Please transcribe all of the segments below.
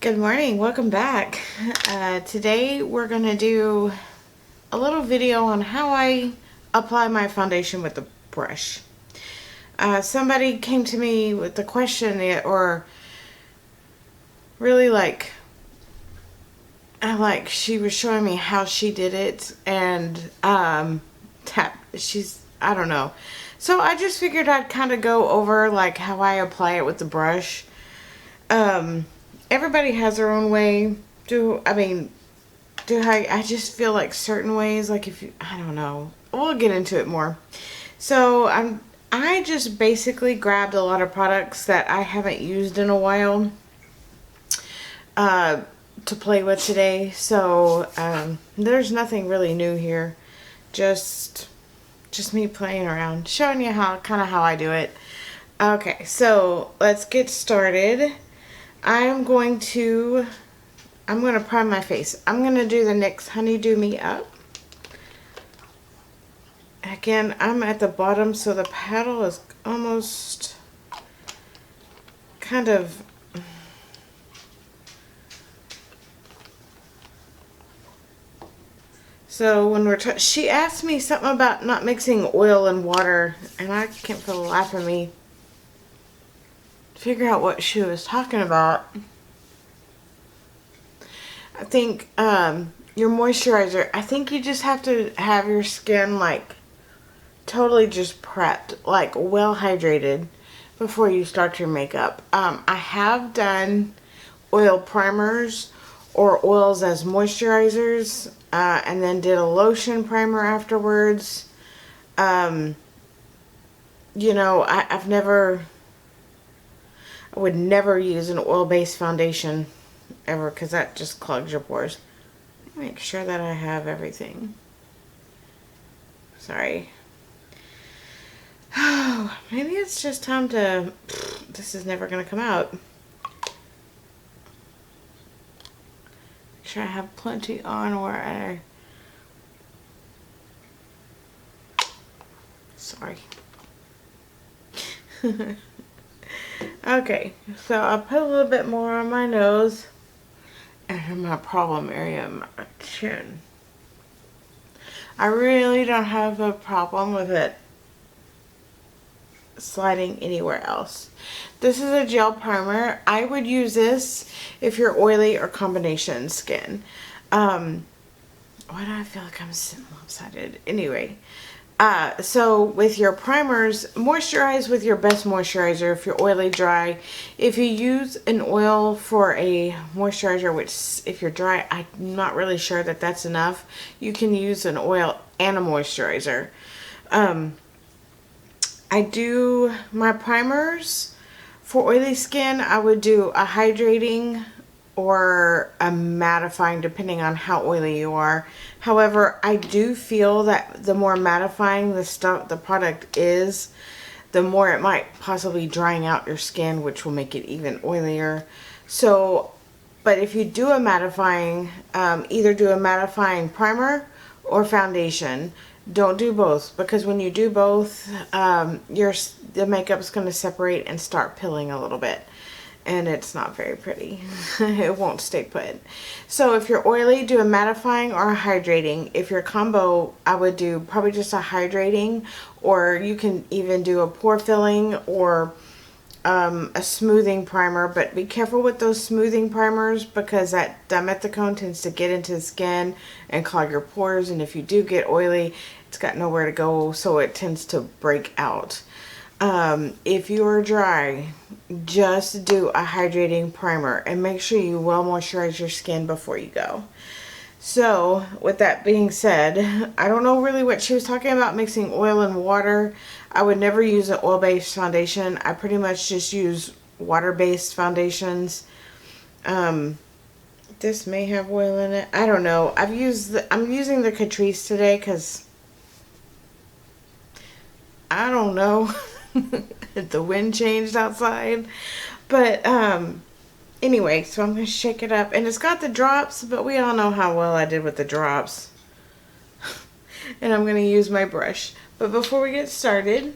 Good morning, welcome back. Today we're going to do a little video on how I apply my foundation with the brush. Somebody came to me with the question, or really she was showing me how she did it, and I don't know. So I just figured I'd kind of go over like how I apply it with the brush. Everybody has their own way. I just feel like certain ways, like I don't know. We'll get into it more. So I just basically grabbed a lot of products that I haven't used in a while to play with today. So there's nothing really new here. Just me playing around, showing you how I do it. Okay, so let's get started. I'm going to prime my face. I'm going to do the NYX Honeydew Me Up. Again, I'm at the bottom, so the paddle is almost kind of... So when she asked me something about not mixing oil and water, and I can't for the life of me figure out what she was talking about. I think your moisturizer, I think you just have to have your skin like totally just prepped, like well hydrated before you start your makeup. I have done oil primers or oils as moisturizers, and then did a lotion primer afterwards. You know, I would never use an oil-based foundation ever, because that just clogs your pores. Make sure that I have everything. Sorry. Oh, maybe it's just time to... This is never going to come out. Make sure I have plenty on where Sorry. Okay, so I'll put a little bit more on my nose and in my problem area, my chin. I really don't have a problem with it sliding anywhere else. This is a gel primer. I would use this if you're oily or combination skin. Why do I feel like I'm sitting lopsided? Anyway. So with your primers, moisturize with your best moisturizer if you're oily, dry. If you use an oil for a moisturizer, which if you're dry, I'm not really sure that that's enough. You can use an oil and a moisturizer. I do my primers for oily skin. I would do a hydrating or a mattifying depending on how oily you are. However, I do feel that the more mattifying the product is, the more it might possibly drying out your skin, which will make it even oilier. So, but if you do a mattifying, either do a mattifying primer or foundation. Don't do both, because when you do both, the makeup's going to separate and start pilling a little bit. And it's not very pretty. It won't stay put. So if you're oily, do a mattifying or a hydrating. If you're combo, I would do probably just a hydrating, or you can even do a pore filling or a smoothing primer. But be careful with those smoothing primers, because that dimethicone tends to get into the skin and clog your pores. And if you do get oily, it's got nowhere to go, so it tends to break out. If you're dry, just do a hydrating primer and make sure you well moisturize your skin before you go. So with that being said, I don't know really what she was talking about mixing oil and water. I would never use an oil-based foundation. I pretty much just use water-based foundations. This may have oil in it. I don't know. I'm using the Catrice today because I don't know. The wind changed outside, but anyway, so I'm going to shake it up, and it's got the drops, but we all know how well I did with the drops. And I'm going to use my brush. But before we get started,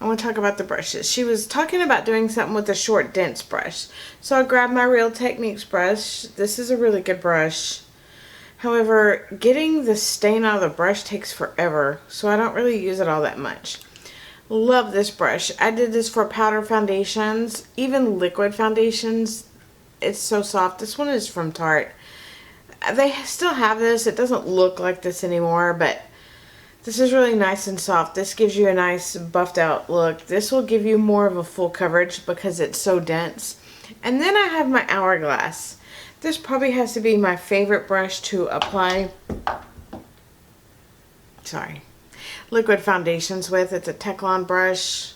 I want to talk about the brushes. She was talking about doing something with a short, dense brush. So I grabbed my Real Techniques brush. This is a really good brush. However, getting the stain out of the brush takes forever, so I don't really use it all that much. Love this brush. I did this for powder foundations, even liquid foundations. It's so soft. This one is from Tarte. They still have this. It doesn't look like this anymore, but this is really nice and soft. This gives you a nice buffed out look. This will give you more of a full coverage because it's so dense. And then I have my Hourglass. This probably has to be my favorite brush to apply liquid foundations with. It's a Teflon brush.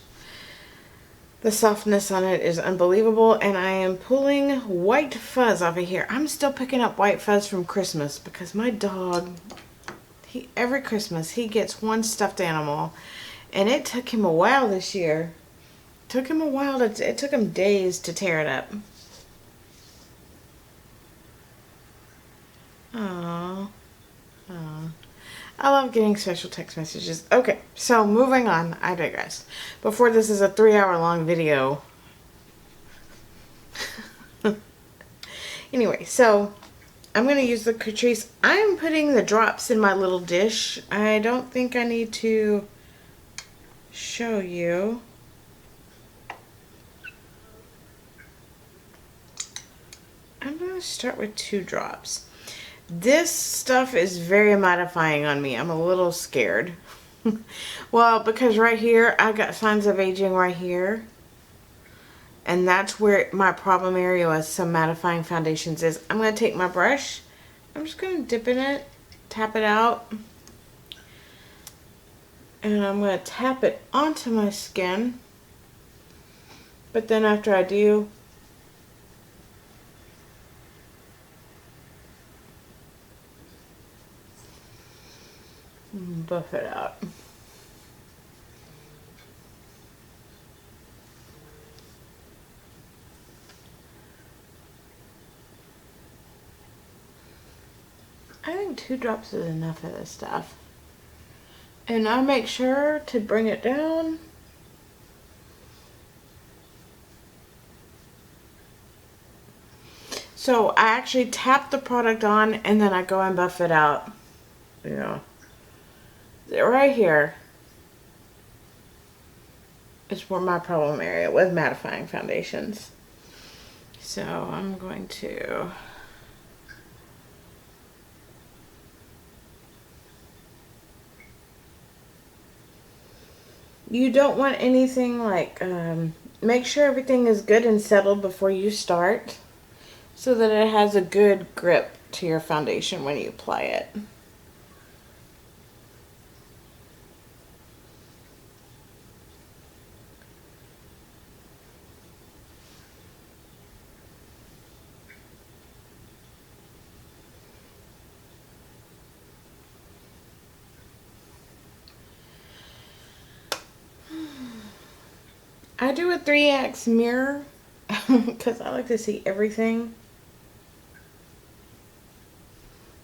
The softness on it is unbelievable, and I am pulling white fuzz off of here. I'm still picking up white fuzz from Christmas because my dog, every Christmas he gets one stuffed animal, and it took him a while this year. It took him days to tear it up. Aww. Aww. I love getting special text messages. Okay, so moving on. I digress. Before this is a 3-hour long video. Anyway, so I'm going to use the Catrice. I'm putting the drops in my little dish. I don't think I need to show you. I'm going to start with 2 drops. This stuff is very mattifying on me. I'm a little scared. Well, because right here, I got signs of aging right here. And that's where my problem area with some mattifying foundations is. I'm going to take my brush. I'm just going to dip in it, tap it out. And I'm going to tap it onto my skin. But then after I do, buff it out. I think 2 drops is enough of this stuff. And I make sure to bring it down. So I actually tap the product on and then I go and buff it out. Yeah. Right here is where my problem area with mattifying foundations. So I'm going to you don't want anything like make sure everything is good and settled before you start so that it has a good grip to your foundation when you apply it. I do a 3x mirror because I like to see everything.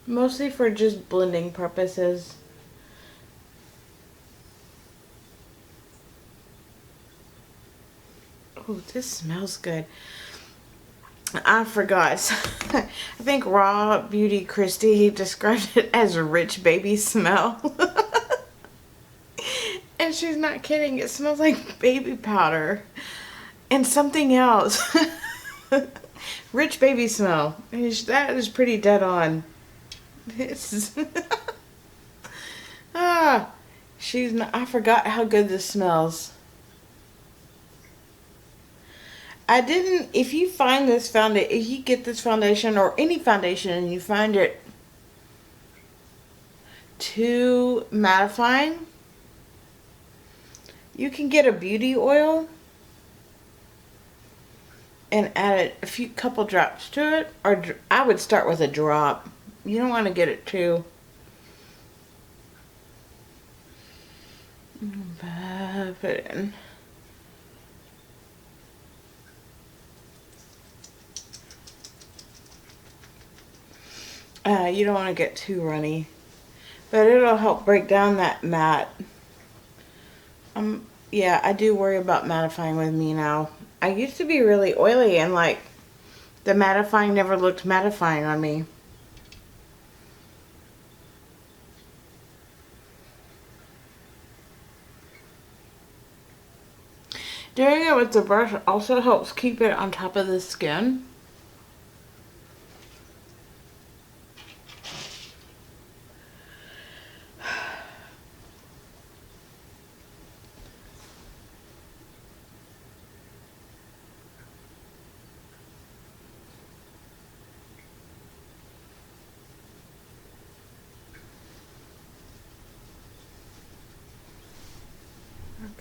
Mostly for just blending purposes. Oh, this smells good. I forgot. I think Raw Beauty Christy, he described it as a rich baby smell. And she's not kidding. It smells like baby powder and something else. Rich baby smell. That is pretty dead on. It's she's not, I forgot how good this smells. I didn't, if you find this foundation, if you get this foundation or any foundation and you find it too mattifying, you can get a beauty oil and add a couple drops to it, or I would start with a drop. You don't want to get it too. Put it in. You don't want to get too runny, but it'll help break down that matte. Yeah, I do worry about mattifying with me now. I used to be really oily and like the mattifying never looked mattifying on me. Doing it with the brush also helps keep it on top of the skin.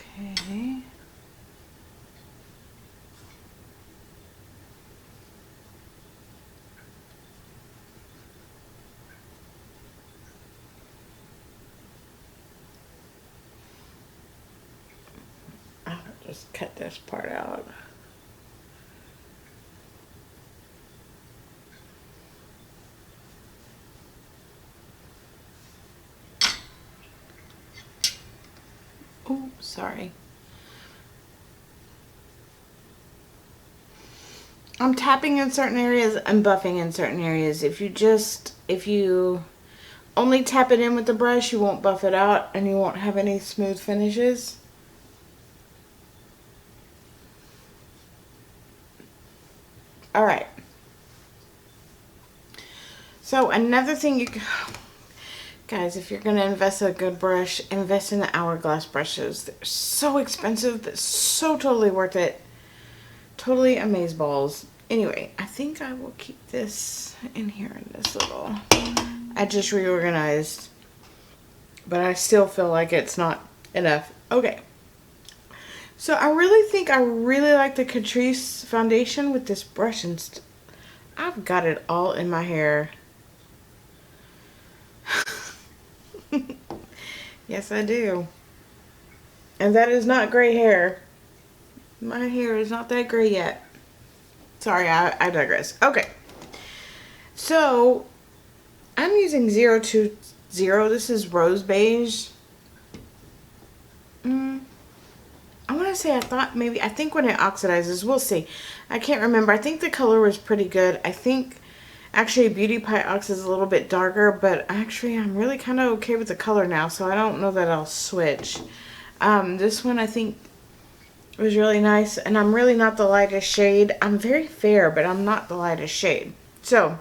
Okay. I'll just cut this part out. Oh, sorry. I'm tapping in certain areas and buffing in certain areas. If you only tap it in with the brush, you won't buff it out and you won't have any smooth finishes. All right. So another thing guys, if you're gonna invest in a good brush, invest in the hourglass brushes. They're so expensive, but so totally worth it. Totally amazeballs. Anyway, I think I will keep this in here in this little. I just reorganized, but I still feel like it's not enough. Okay. So I really think I really like the Catrice foundation with this brush, and I've got it all in my hair. Yes, I do. And that is not gray hair. My hair is not that gray yet. Sorry, I digress. Okay. So, I'm using 020. This is rose beige. I want to say I think when it oxidizes, we'll see. I can't remember. I think the color was pretty good. I think actually Beauty Pie Ox is a little bit darker, but actually I'm really kind of okay with the color now, so I don't know that I'll switch. This one I think was really nice, and I'm really not the lightest shade. I'm very fair, but I'm not the lightest shade. So,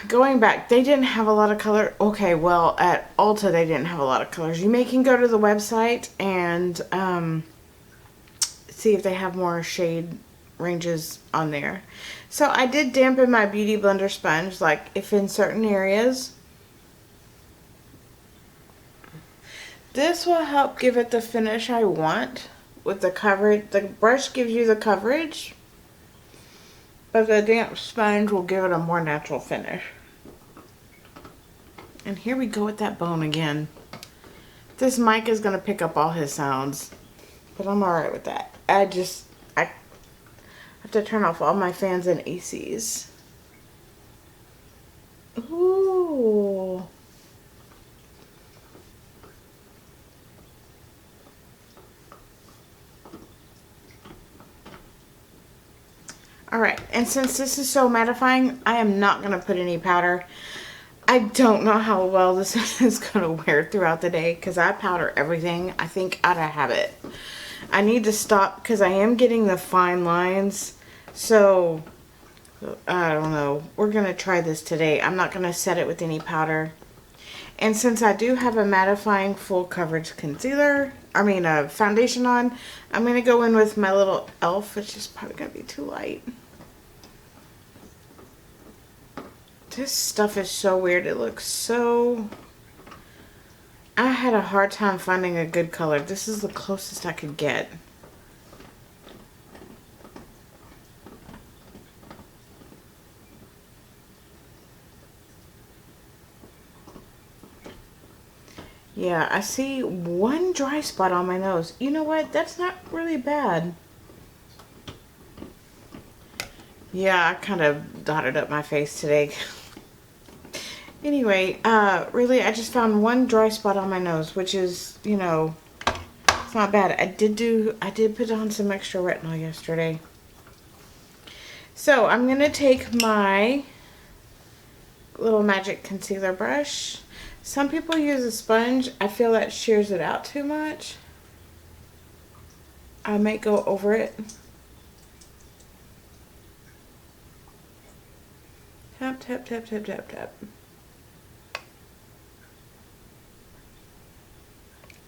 going back, they didn't have a lot of color. Okay, well, at Ulta, they didn't have a lot of colors. You can go to the website and see if they have more shade ranges on there. So I did dampen my Beauty Blender sponge, like if in certain areas. This will help give it the finish I want with the coverage. The brush gives you the coverage, but the damp sponge will give it a more natural finish. And here we go with that bone again. This mic is going to pick up all his sounds, but I'm alright with that. I have to turn off all my fans and ACs. Ooh. Alright, and since this is so mattifying, I am not going to put any powder. I don't know how well this is going to wear throughout the day because I powder everything, I think, out of habit. I need to stop because I am getting the fine lines. So, I don't know. We're going to try this today. I'm not going to set it with any powder. And since I do have a mattifying full coverage foundation on, I'm going to go in with my little e.l.f., which is probably going to be too light. This stuff is so weird. It looks so... I had a hard time finding a good color. This is the closest I could get. Yeah, I see one dry spot on my nose. You know what? That's not really bad. Yeah, I kind of dotted up my face today. Anyway, really, I just found one dry spot on my nose, which is, you know, not bad. I did put on some extra retinol yesterday. So I'm going to take my little magic concealer brush. Some people use a sponge. I feel that shears it out too much. I might go over it. Tap, tap, tap, tap, tap, tap.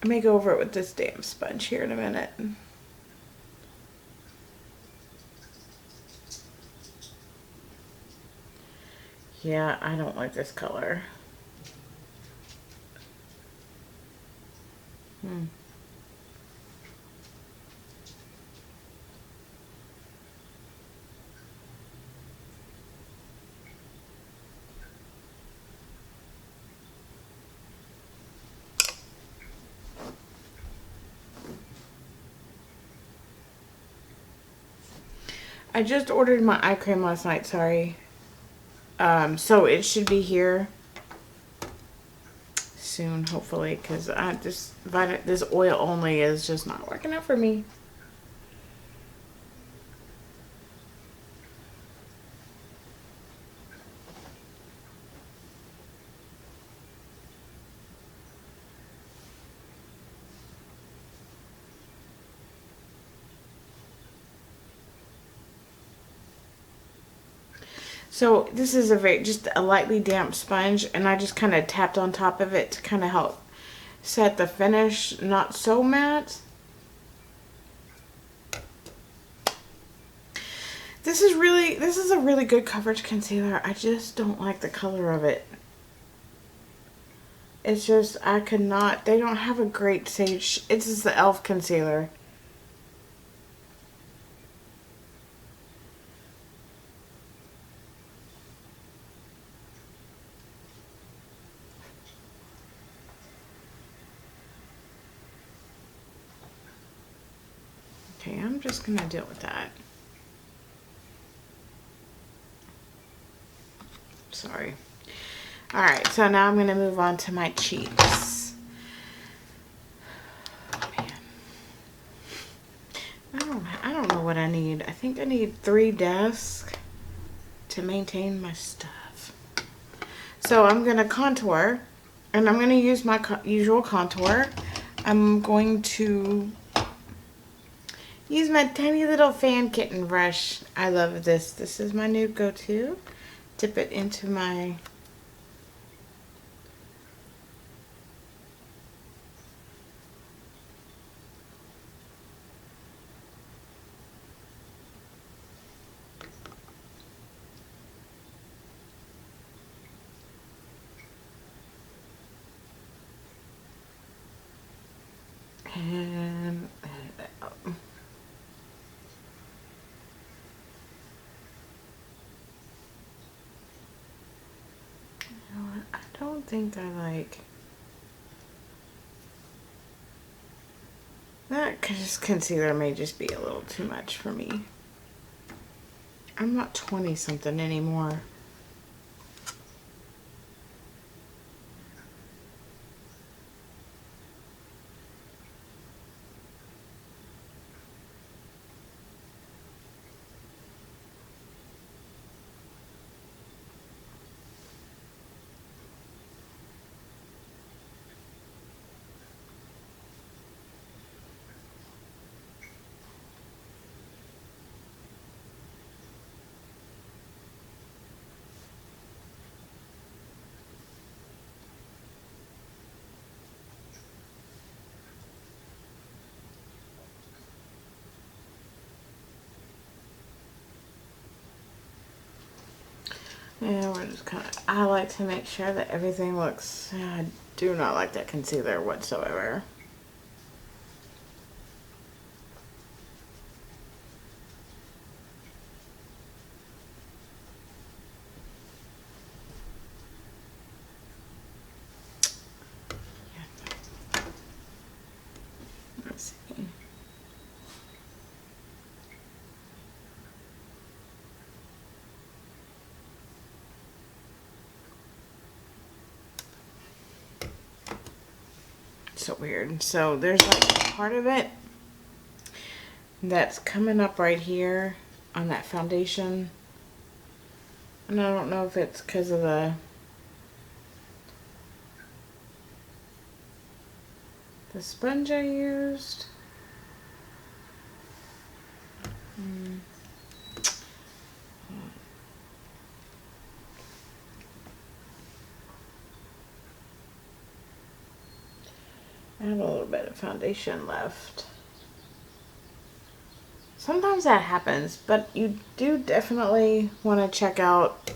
I may go over it with this damn sponge here in a minute. Yeah, I don't like this color. I just ordered my eye cream last night, sorry. So it should be here soon, hopefully, because this oil only is just not working out for me. So this is just a lightly damp sponge, and I just kind of tapped on top of it to kind of help set the finish not so matte. This is a really good coverage concealer. I just don't like the color of it. It's just, they don't have a great sage. It's just the e.l.f. concealer. Okay, I'm just gonna deal with that. Sorry. Alright, so now I'm gonna move on to my cheeks. Oh, man. I don't know what I need. I think I need 3 desks to maintain my stuff. So I'm gonna contour, and I'm gonna use my usual contour. I'm going to use my tiny little fan kitten brush. I love this. This is my new go-to. Dip it into my and I don't think I like that, because concealer may just be a little too much for me. I'm not 20 something anymore. Yeah, we're just kind of, I like to make sure that everything looks, I do not like that concealer whatsoever. Let's see. so weird. So there's like part of it that's coming up right here on that foundation. And I don't know if it's because of the sponge I used. I have a little bit of foundation left. Sometimes that happens, but you do definitely want to check out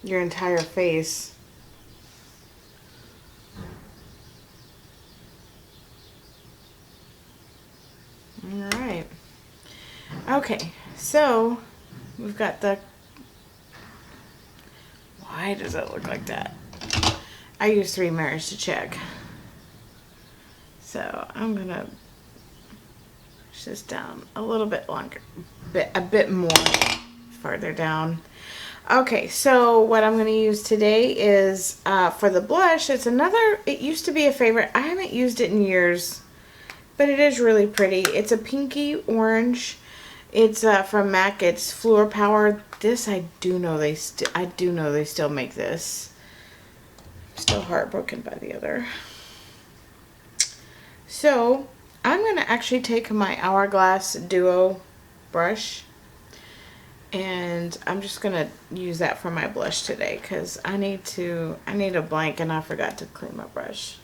your entire face. All right. Okay, so we've got the... Why does it look like that? I use 3 mirrors to check. So I'm gonna push this down a little bit longer, a bit more farther down. Okay, so what I'm gonna use today is for the blush. It's another. It used to be a favorite. I haven't used it in years, but it is really pretty. It's a pinky orange. It's from MAC. It's Fluor Power. This I do know they still make this. I'm still heartbroken by the other. So I'm going to actually take my Hourglass Duo brush, and I'm just going to use that for my blush today because I need a blank and I forgot to clean my brush.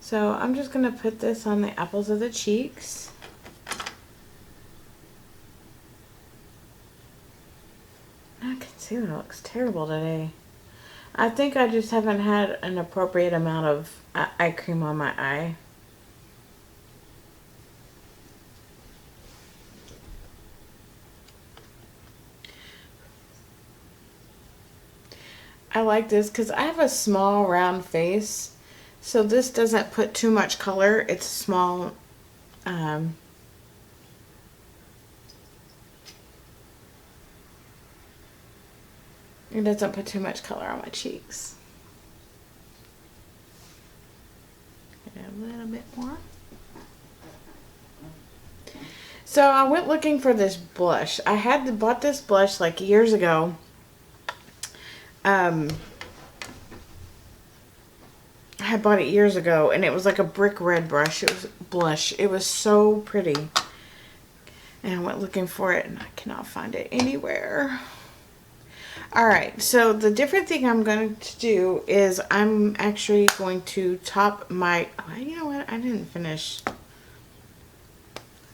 So I'm just going to put this on the apples of the cheeks. I can see that it looks terrible today. I think I just haven't had an appropriate amount of eye cream on my eye. I like this because I have a small round face, so this doesn't put too much color. It's small. It doesn't put too much color on my cheeks. A little bit more. So I went looking for this blush. I had bought this blush like years ago. I had bought it years ago, and it was like a brick red brush. It was blush. It was so pretty. And I went looking for it, and I cannot find it anywhere. Alright, so the different thing I'm going to do is I'm actually going to top my... Oh, you know what? I didn't finish.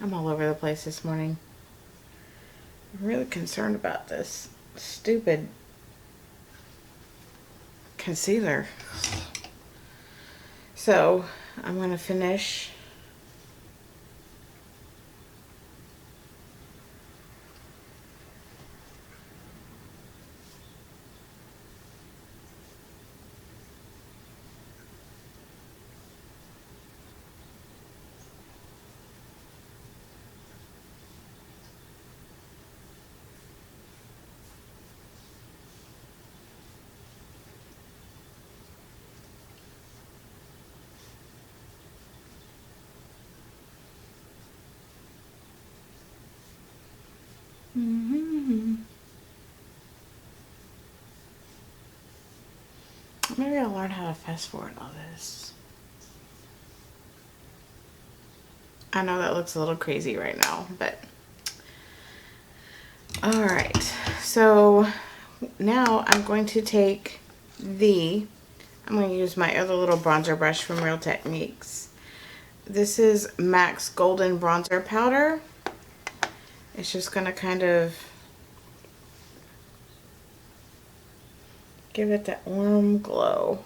I'm all over the place this morning. I'm really concerned about this stupid concealer. So I'm going to finish. Maybe I'll learn how to fast forward all this. I know that looks a little crazy right now, but all right. So now I'm going to take I'm going to use my other little bronzer brush from Real Techniques. This is MAC's Golden Bronzer Powder. It's just going to kind of give it that warm glow.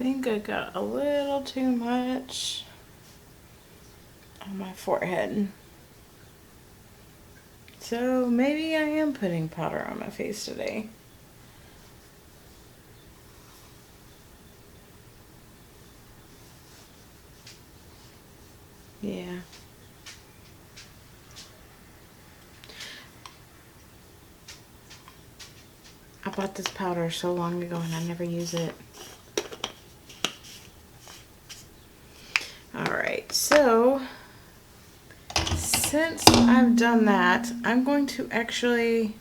think I got a little too much on my forehead. So maybe I am putting powder on my face today. Yeah. I bought this powder so long ago and I never use it. Alright, so since I've done that, I'm going to actually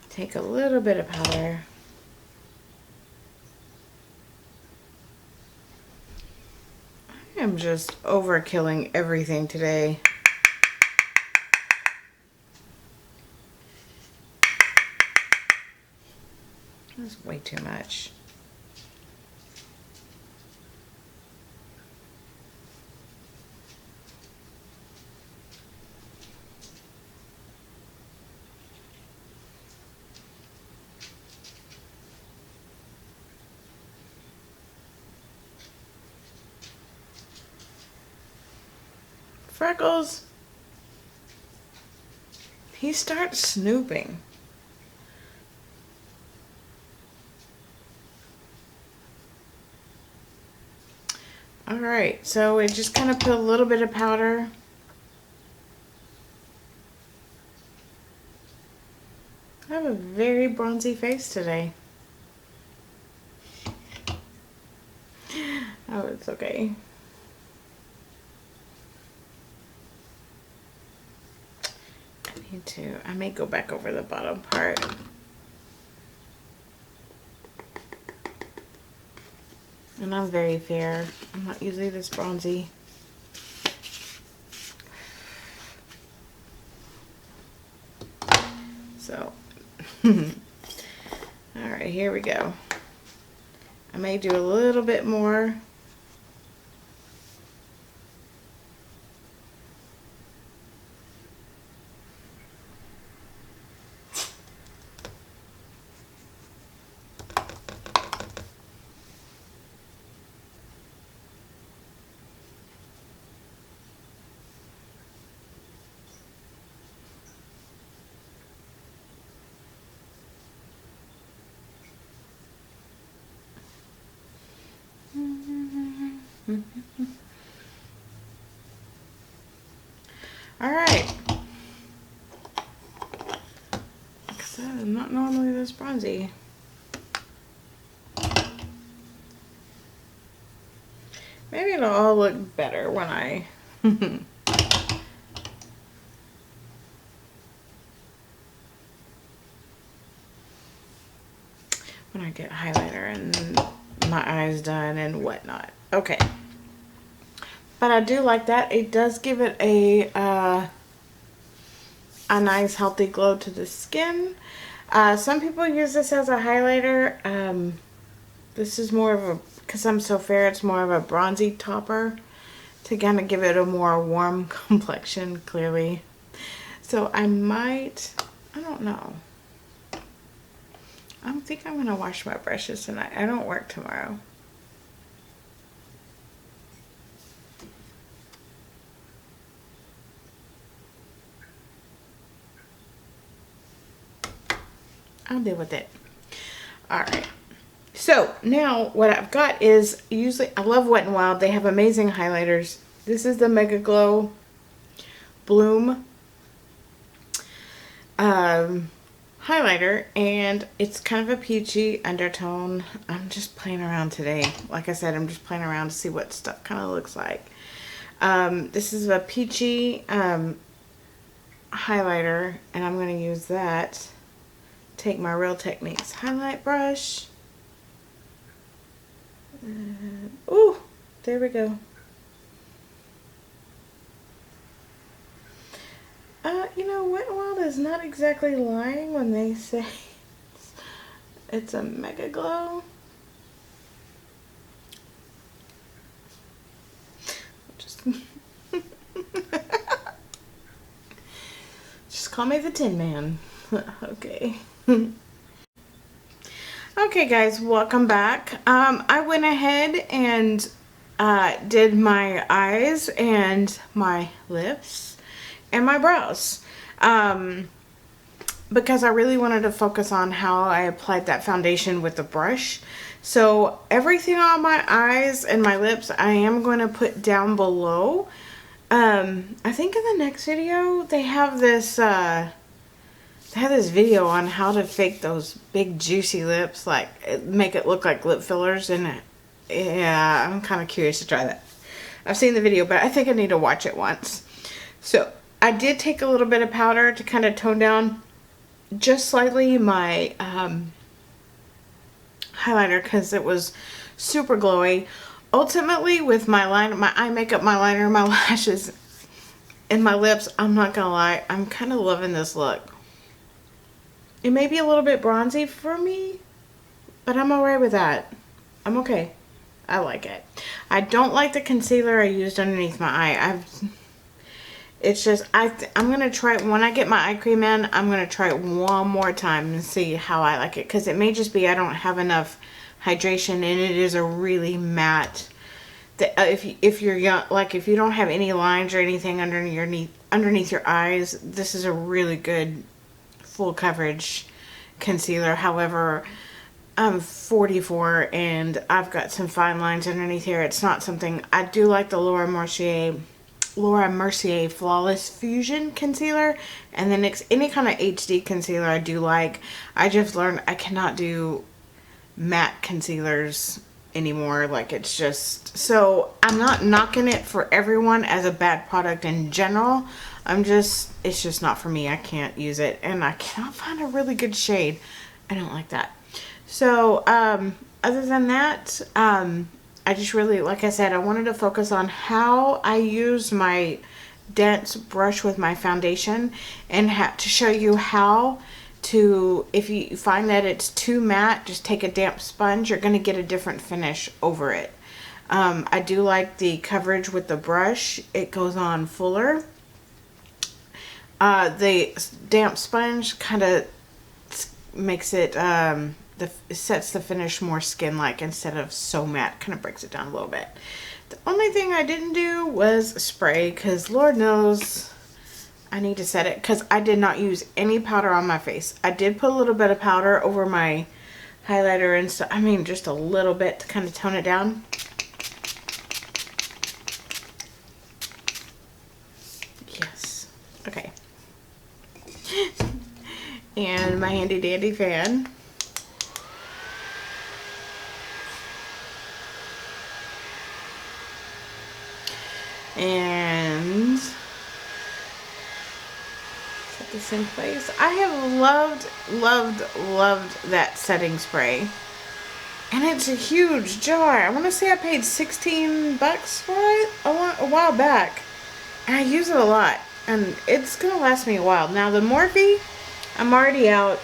take a little bit of powder. I am just overkilling everything today. That's way too much. Freckles. He starts snooping. Alright, so we just kind of put a little bit of powder. I have a very bronzy face today. Oh, it's okay. I may go back over the bottom part. And I'm very fair. I'm not usually this bronzy. So, alright, here we go. I may do a little bit more. Alright. Like I said, I'm not normally this bronzy. Maybe it'll all look better when I when I get highlighter and my eyes done and whatnot. Okay. But I do like that. It does give it a nice healthy glow to the skin. Some people use this as a highlighter. This is more of a, because I'm so fair, it's more of a bronzy topper to kind of give it a more warm complexion, clearly. So I might, I don't know. I don't think I'm going to wash my brushes tonight. I don't work tomorrow. I'll deal with it. Alright. So now what I've got is, usually I love Wet n Wild. They have amazing highlighters. This is the Mega Glow Bloom highlighter, and it's kind of a peachy undertone. I'm just playing around today. Like I said, I'm just playing around to see what stuff kind of looks like. This is a peachy highlighter, and I'm going to use that. Take my Real Techniques highlight brush. Ooh, there we go. You know, Wet n Wild is not exactly lying when they say it's a Mega Glow. Just call me the Tin Man. Okay. Okay guys, welcome back. I went ahead and did my eyes and my lips and my brows. Because I really wanted to focus on how I applied that foundation with the brush. So everything on my eyes and my lips I am going to put down below. I think in the next video they have this video on how to fake those big juicy lips, like make it look like lip fillers, and yeah, I'm kind of curious to try that. I've seen the video, but I think I need to watch it once. So I did take a little bit of powder to kind of tone down just slightly my highlighter because it was super glowy. Ultimately, with my line, my eye makeup, my liner, my lashes, and my lips, I'm not gonna lie, I'm kind of loving this look. It may be a little bit bronzy for me, but I'm alright with that. I'm okay. I like it. I don't like the concealer I used underneath my eye. It's just, I'm going to try it when I get my eye cream in. I'm going to try it one more time and see how I like it. Because it may just be I don't have enough hydration, and it is a really matte. If you're young, like if you don't have any lines or anything underneath your eyes, this is a really good full coverage concealer. However, I'm 44 and I've got some fine lines underneath here. It's not something, I do like the Laura Mercier Flawless Fusion concealer, and then any kind of HD concealer I do like. I just learned I cannot do matte concealers anymore. Like, it's just, so I'm not knocking it for everyone as a bad product in general. It's just not for me. I can't use it, and I cannot find a really good shade. I don't like that. So other than that, I just really, like I said, I wanted to focus on how I use my dense brush with my foundation, and to show you how to, if you find that it's too matte, just take a damp sponge. You're going to get a different finish over it. I do like the coverage with the brush. It goes on fuller. The damp sponge kind of makes it, sets the finish more skin-like instead of so matte. Kind of breaks it down a little bit. The only thing I didn't do was spray, because Lord knows I need to set it, because I did not use any powder on my face. I did put a little bit of powder over my highlighter and stuff. I mean, just a little bit to kind of tone it down. Yes. Okay. And my handy dandy fan. And set this in place. I have loved that setting spray, and it's a huge jar. I want to say I paid 16 bucks for it a while back, and I use it a lot, and it's gonna last me a while. Now the Morphe, I'm already out.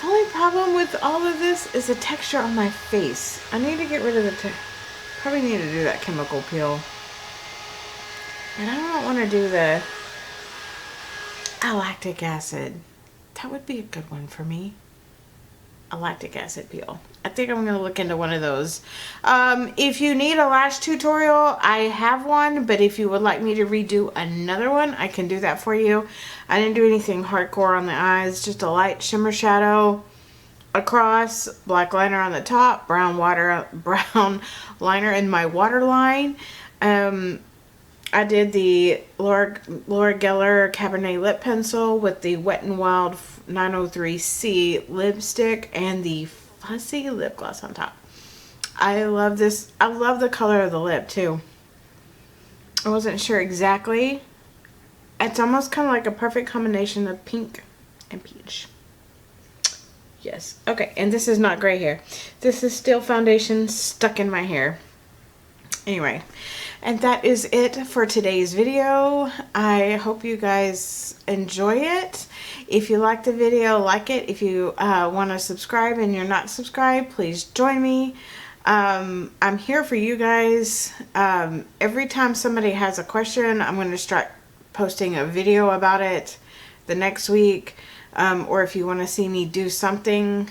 The only problem with all of this is the texture on my face. I need to get rid of the probably need to do that chemical peel. And I don't want to do the lactic acid. That would be a good one for me. A lactic acid peel. I think I'm going to look into one of those. If you need a lash tutorial, I have one. But if you would like me to redo another one, I can do that for you. I didn't do anything hardcore on the eyes. Just a light shimmer shadow across, black liner on the top, brown liner in my waterline. I did the Laura Gellar Cabernet lip pencil with the Wet n Wild 903C lipstick and the Fussy lip gloss on top. I love this. I love the color of the lip too. I wasn't sure exactly. It's almost kind of like a perfect combination of pink and peach. Yes. Okay, and this is not gray hair. This is still foundation stuck in my hair. Anyway, and that is it for today's video. I hope you guys enjoy it. If you like the video, like it. If you want to subscribe and you're not subscribed, please join me. I'm here for you guys. Every time somebody has a question, I'm going to start posting a video about it the next week, or if you want to see me do something,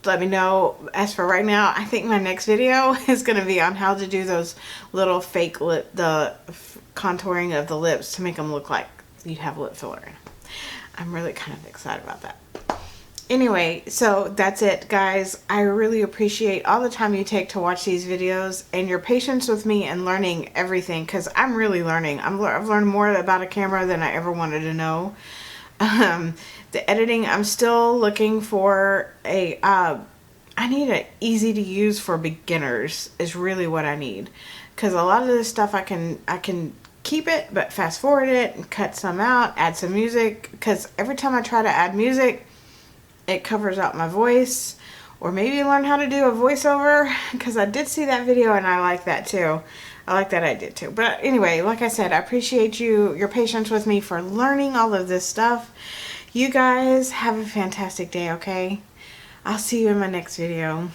let me know. As for right now, I think my next video is going to be on how to do those little fake lip, the contouring of the lips to make them look like you have lip filler in. I'm really kind of excited about that. Anyway, so that's it, guys. I really appreciate all the time you take to watch these videos and your patience with me and learning everything, because I'm really learning. I've learned more about a camera than I ever wanted to know. The editing, I'm still looking for a, I need an easy to use for beginners is really what I need. Because a lot of this stuff I can keep it, but fast forward it and cut some out, add some music. Because every time I try to add music, it covers out my voice, or maybe learn how to do a voiceover, because I did see that video and I like that too. I like that idea too. But anyway, like I said, I appreciate your patience with me for learning all of this stuff. You guys have a fantastic day, okay? I'll see you in my next video.